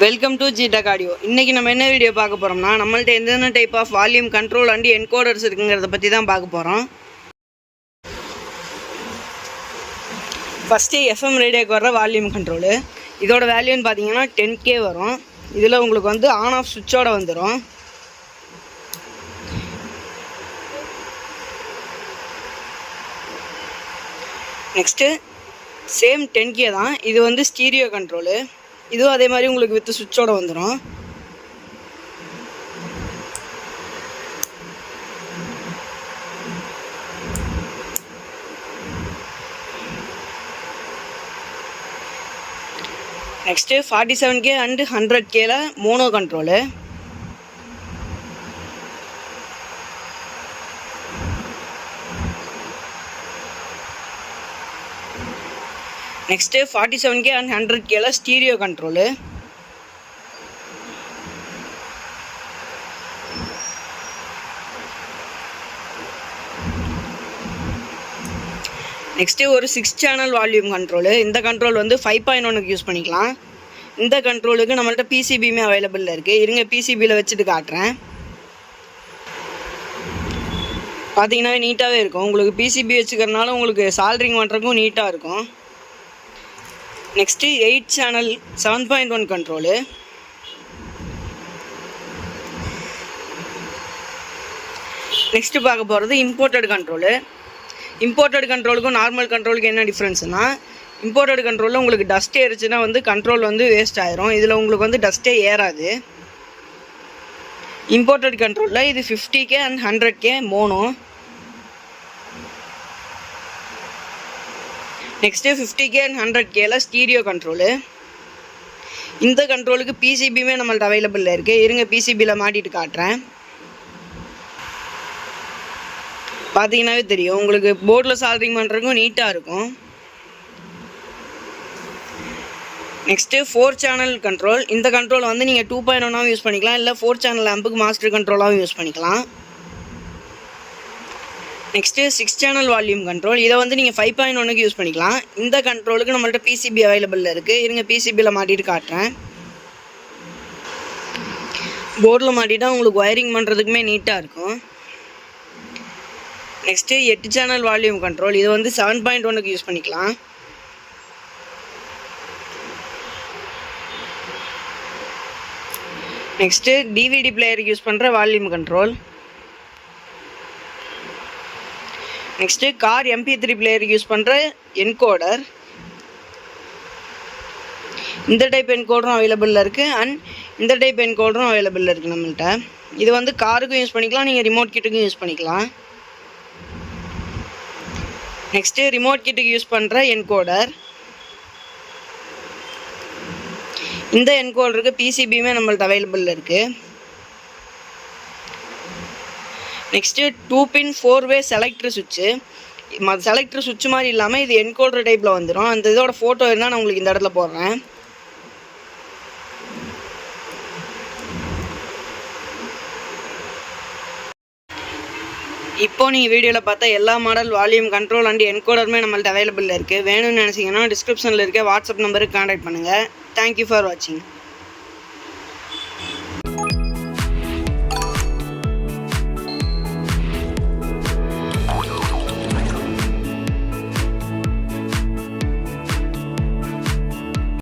Welcome to ஜிடெக் audio. இன்றைக்கி நம்ம என்ன வீடியோ பார்க்க போகிறோம்னா, நம்மள்ட்ட எந்தெந்த type of volume control and encoders இருக்குங்கிறத பற்றி தான் பார்க்க போகிறோம். ஃபஸ்ட்டு எஃப்எம் ரேடியோக்கு வர்ற வால்யூம் கண்ட்ரோலு. இதோட வேல்யூன்னு பார்த்தீங்கன்னா 10K வரும். இதில் உங்களுக்கு வந்து ஆன் ஆஃப் சுவிட்சோட வந்துடும். நெக்ஸ்ட்டு சேம் 10K தான். இது வந்து ஸ்டீரியோ கண்ட்ரோலு. இதுவும் அதே மாதிரி உங்களுக்கு வித் சுவிட்சோட வந்துடும். நெக்ஸ்ட்டு 47K அண்ட் 100Kல mono control. Next 47K and 100Kல ஸ்டீரியோ கண்ட்ரோலு. நெக்ஸ்ட்டு ஒரு 6 சேனல் வால்யூம் கண்ட்ரோலு. இந்த கண்ட்ரோல் வந்து 5.1க்கு யூஸ் பண்ணிக்கலாம். இந்த கண்ட்ரோலுக்கு நம்மள்ட்ட பிசிபியுமே அவைலபிளில் இருக்குது. இருங்க பிசிபியில் வச்சுட்டு காட்டுறேன். பார்த்தீங்கன்னா நீட்டாகவே இருக்கும். உங்களுக்கு பிசிபி வச்சுக்கிறதுனால உங்களுக்கு சால்ட்ரிங் பண்ணுறதுக்கும் நீட்டாக இருக்கும். Next 8 channel 7.1 control. நெக்ஸ்ட்டு பார்க்க போகிறது இம்போர்ட்டட் கண்ட்ரோலு. இம்போர்ட்டட் கண்ட்ரோலுக்கும் நார்மல் கண்ட்ரோலுக்கு என்ன டிஃப்ரென்ஸ்னால், இம்போர்ட்டட் கண்ட்ரோலில் உங்களுக்கு டஸ்ட் ஏறிச்சுன்னா வந்து கண்ட்ரோல் வந்து வேஸ்ட் ஆயிரும். இதில் உங்களுக்கு வந்து டஸ்ட்டே ஏறாது. இம்போர்ட்டட் கண்ட்ரோலில் இது 50K and 100K mono. Next 50K and 100Kல ஸ்டீரியோ கண்ட்ரோலு. இந்த கண்ட்ரோலுக்கு பிசிபியுமே நம்மள்ட்ட அவைலபிளில் இருக்குது. இருங்க பிசிபியில் மாட்டிட்டு காட்டுறேன். பார்த்தீங்கன்னாவே தெரியும், உங்களுக்கு போர்டில் சால்ட்ரிங் பண்ணுறதுக்கும் நீட்டாக இருக்கும். Next 4 channel control. இந்த கண்ட்ரோல் வந்து நீங்கள் 2.1ஆகவும் யூஸ் பண்ணிக்கலாம், இல்லை 4 சேனல் ஆம்புக்கு மாஸ்டர் கண்ட்ரோலாகவும் யூஸ் பண்ணிக்கலாம். Next 6 channel volume control. இதை வந்து நீங்கள் 5.1க்கு யூஸ் பண்ணிக்கலாம். இந்த கண்ட்ரோலுக்கு நம்மள்ட்ட பிசிபி அவைலபிளில் இருக்குது. இருங்க பிசிபியில் மாட்டிட்டு காட்டுறேன். போர்டில் மாட்டிட்டா உங்களுக்கு ஒயரிங் பண்ணுறதுக்குமே நீட்டாக இருக்கும். Next 8 channel volume control. இது வந்து 7.1க்கு யூஸ் பண்ணிக்கலாம். நெக்ஸ்ட்டு டிவிடி பிளேயருக்கு யூஸ் பண்ணுற volume control. Next car MP3 பிளேயருக்கு யூஸ் பண்ணுற என்கோடர். இந்த டைப் என்கோடரும் அவைலபிளில் இருக்குது அண்ட் இந்த டைப் என்கோடரும் அவைலபிளில் இருக்குது நம்மள்கிட்ட. இது வந்து காருக்கும் யூஸ் பண்ணிக்கலாம், நீங்கள் ரிமோட் கிட்டுக்கும் யூஸ் பண்ணிக்கலாம். நெக்ஸ்ட்டு ரிமோட் கிட்டுக்கு யூஸ் பண்ணுற என்கோடர். இந்த என்கோடருக்கு பிசிபியுமே நம்மள்ட்ட அவைலபிளில் இருக்குது. நெக்ஸ்ட்டு 2-pin 4-way செலக்டர் சுவிட்சு. செலக்டர் சுவிட்ச் மாதிரி இல்லாமல் இது என்கோடர் டைப்பில் வந்துடும். அந்த இதோட ஃபோட்டோ இருந்தால் நான் உங்களுக்கு இந்த இடத்துல போடுறேன். இப்போ நீங்கள் வீடியோவில் பார்த்தா எல்லா மாடல் வால்யூம் கண்ட்ரோல் அண்ட் என்கோடருமே நம்மள்ட்ட அவைலபிளில் இருக்குது. வேணும்னு நினச்சிங்கன்னா டிஸ்கிரிப்ஷனில் இருக்க வாட்ஸ்அப் நம்பருக்கு கான்டாக்ட் பண்ணுங்கள். தேங்க்யூ ஃபார் வாட்சிங்.